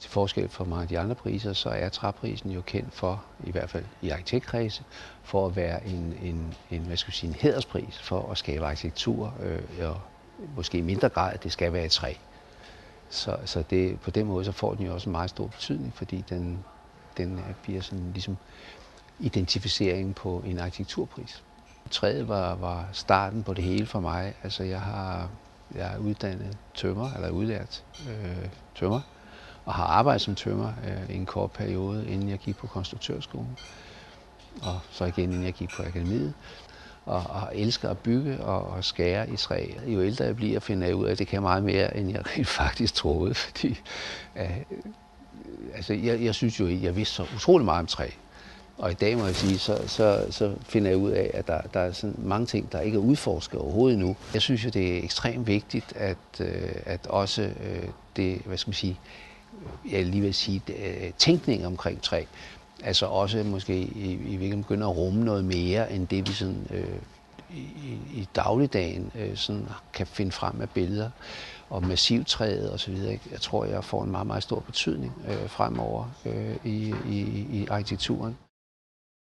til forskel fra mange af de andre priser, så er træprisen jo kendt for, i hvert fald i arkitektkredse, for at være en hæderspris for at skabe arkitektur, og måske i mindre grad, at det skal være et træ. Så det, på den måde så får den jo også en meget stor betydning, fordi den bliver sådan ligesom identificering på en arkitekturpris. Træet var starten på det hele for mig. Altså jeg er uddannet tømrer, eller udlært tømrer, og har arbejdet som tømrer i en kort periode, inden jeg gik på konstruktørskolen, og så igen inden jeg gik på akademiet. Og elsker at bygge og skære i træ. Jo ældre jeg bliver, finder jeg ud af, at det kan meget mere, end jeg rent faktisk troede. Fordi altså, jeg synes jo, at jeg vidste så utrolig meget om træ. Og i dag må jeg sige, så finder jeg ud af, at der er sådan mange ting, der ikke er udforsket overhovedet endnu. Jeg synes jo, det er ekstremt vigtigt, at også det, hvad skal man sige, jeg lige vil sige, tænkning omkring træ, altså også måske i virkeligheden begynder at rumme noget mere, end det vi sådan, i dagligdagen sådan kan finde frem af billeder og massivtræet og så videre. Jeg tror, jeg får en meget, meget stor betydning fremover i arkitekturen.